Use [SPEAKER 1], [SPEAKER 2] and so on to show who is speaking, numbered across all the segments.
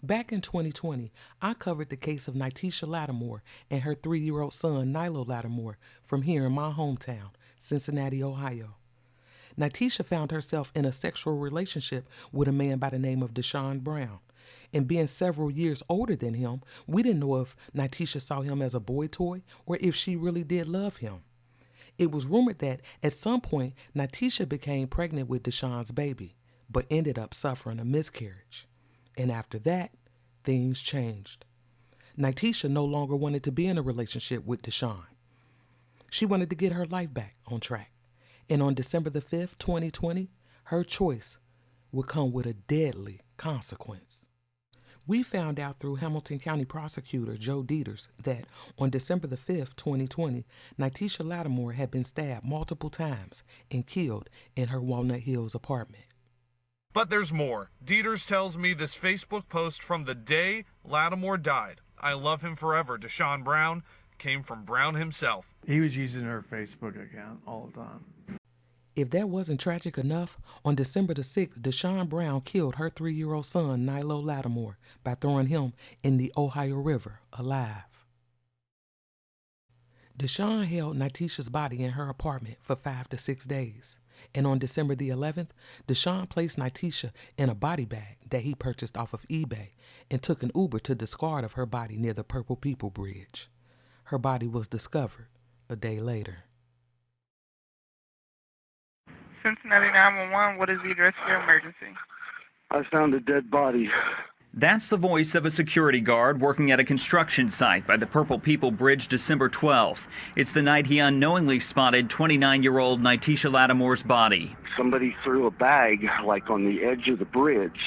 [SPEAKER 1] Back in 2020, I covered the case of Nyteisha Lattimore and her 3-year-old son, Nylo Lattimore, from here in my hometown, Cincinnati, Ohio. Nyteisha found herself in a sexual relationship with a man by the name of Desean Brown. And being several years older than him, we didn't know if Nyteisha saw him as a boy toy or if she really did love him. It was rumored that at some point, Nyteisha became pregnant with Desean's baby, but ended up suffering a miscarriage. And after that, things changed. Nyteisha no longer wanted to be in a relationship with Desean. She wanted to get her life back on track. And on December the 5th, 2020, her choice would come with a deadly consequence. We found out through Hamilton County Prosecutor Joe Dieters that on December the 5th, 2020, Nyteisha Lattimore had been stabbed multiple times and killed in her Walnut Hills apartment.
[SPEAKER 2] But there's more. Dieters tells me this Facebook post from the day Lattimore died, "I love him forever, Desean Brown," came from Brown himself.
[SPEAKER 3] He was using her Facebook account all the time.
[SPEAKER 1] If that wasn't tragic enough, on December the 6th, Desean Brown killed her 3-year-old son, Nylo Lattimore, by throwing him in the Ohio River alive. Desean held Nyteisha's body in her apartment for 5 to 6 days. And on December the 11th, Desean placed Nyteisha in a body bag that he purchased off of eBay and took an Uber to discard of her body near the Purple People Bridge. Her body was discovered a day later.
[SPEAKER 4] Cincinnati 911, what is the address of your emergency?
[SPEAKER 5] I found a dead body.
[SPEAKER 6] That's the voice of a security guard working at a construction site by the Purple People Bridge December 12th. It's the night he unknowingly spotted 29-year-old Nyteisha Lattimore's body.
[SPEAKER 5] Somebody threw a bag like on the edge of the bridge,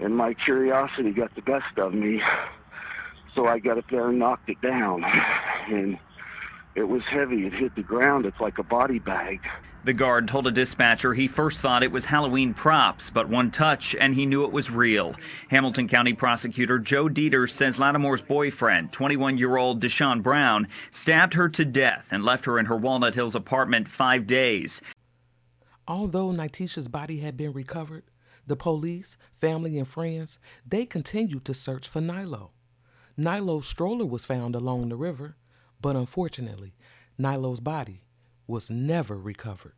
[SPEAKER 5] and my curiosity got the best of me. So I got up there and knocked it down, and it was heavy. It hit the ground. It's like a body bag.
[SPEAKER 6] The guard told a dispatcher he first thought it was Halloween props, but one touch and he knew it was real. Hamilton County Prosecutor Joe Dieters says Lattimore's boyfriend, 21-year-old Desean Brown, stabbed her to death and left her in her Walnut Hills apartment 5 days.
[SPEAKER 1] Although Nyteisha's body had been recovered, the police, family, and friends, they continued to search for Nylo. Nylo's stroller was found along the river, but unfortunately, Nylo's body was never recovered.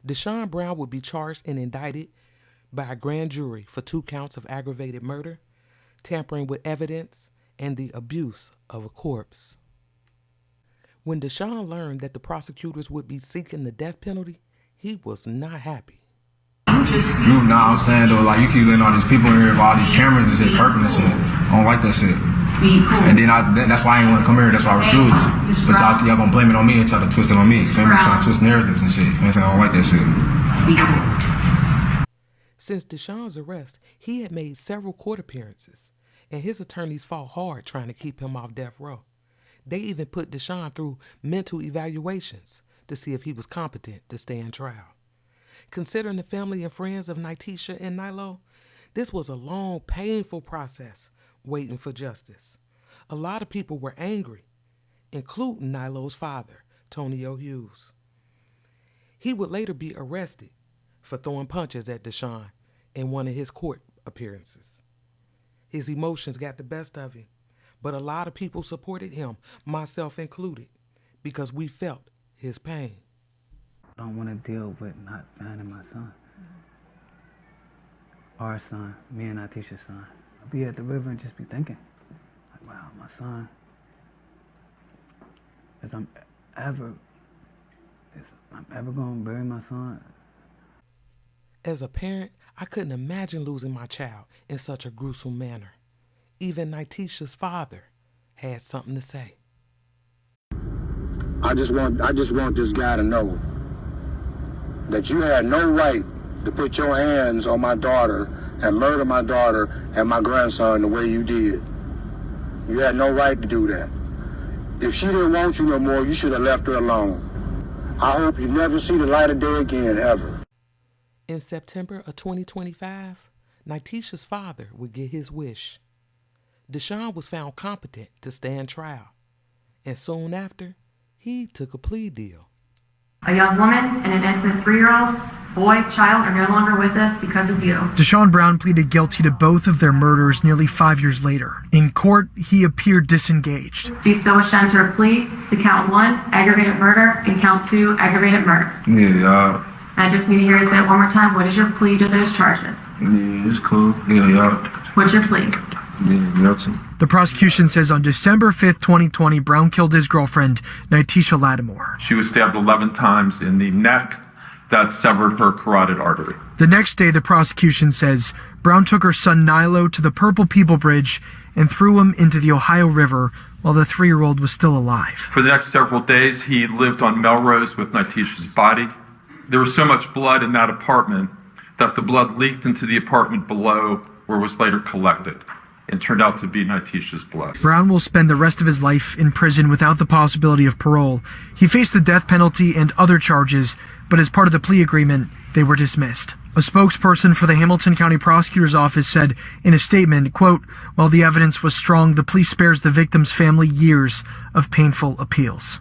[SPEAKER 1] Desean Brown would be charged and indicted by a grand jury for 2 counts of aggravated murder, tampering with evidence, and the abuse of a corpse. When Desean learned that the prosecutors would be seeking the death penalty, he was not happy.
[SPEAKER 7] You know what I'm saying, though, like, you keep letting all these people in here with all these cameras and shit, perking and shit. I don't like that shit. And then that's why I ain't want to come here. That's why I refused. But y'all gonna blame it on me and try to twist it on me. Try to twist narratives and shit. You know what I'm saying? I don't like that shit.
[SPEAKER 1] Since Desean's arrest, he had made several court appearances, and his attorneys fought hard trying to keep him off death row. They even put Desean through mental evaluations to see if he was competent to stand trial. Considering the family and friends of Nyteisha and Nylo, this was a long, painful process waiting for justice. A lot of people were angry, including Nylo's father, Tony O. Hughes. He would later be arrested for throwing punches at Desean in one of his court appearances. His emotions got the best of him, but a lot of people supported him, myself included, because we felt his pain.
[SPEAKER 8] I don't want to deal with not finding my son. Our son, me and Nyteisha's son. I'll be at the river and just be thinking, like, wow, my son, I'm ever going to bury my son.
[SPEAKER 1] As a parent, I couldn't imagine losing my child in such a gruesome manner. Even Nyteisha's father had something to say.
[SPEAKER 9] I just want this guy to know that you had no right to put your hands on my daughter and murder my daughter and my grandson the way you did. You had no right to do that. If she didn't want you no more, you should have left her alone. I hope you never see the light of day again, ever.
[SPEAKER 1] In September of 2025, Nyteisha's father would get his wish. Desean was found competent to stand trial, and soon after, he took a plea deal.
[SPEAKER 10] A young woman and an innocent 3-year-old boy, child are no longer with us because of you.
[SPEAKER 11] Desean Brown pleaded guilty to both of their murders nearly 5 years later. In court, he appeared disengaged.
[SPEAKER 10] Do you still wish to enter a plea to count 1, aggravated murder, and count 2, aggravated murder?
[SPEAKER 7] Yeah.
[SPEAKER 10] I just need to hear you say it one more time. What is your plea to those charges?
[SPEAKER 7] Yeah, it's cool. Yeah.
[SPEAKER 10] What's your plea?
[SPEAKER 11] The prosecution says on December 5th, 2020, Brown killed his girlfriend, Nyteisha Lattimore.
[SPEAKER 12] She was stabbed 11 times in the neck. That severed her carotid artery.
[SPEAKER 11] The next day, the prosecution says Brown took her son Nylo to the Purple People Bridge and threw him into the Ohio River while the 3-year-old was still alive.
[SPEAKER 12] For the next several days, he lived on Melrose with Nyteisha's body. There was so much blood in that apartment that the blood leaked into the apartment below, where it was later collected. It turned out to be Nyteisha's blood.
[SPEAKER 11] Brown will spend the rest of his life in prison without the possibility of parole. He faced the death penalty and other charges, but as part of the plea agreement, they were dismissed. A spokesperson for the Hamilton County Prosecutor's Office said in a statement, quote, "While the evidence was strong, the plea spares the victim's family years of painful appeals."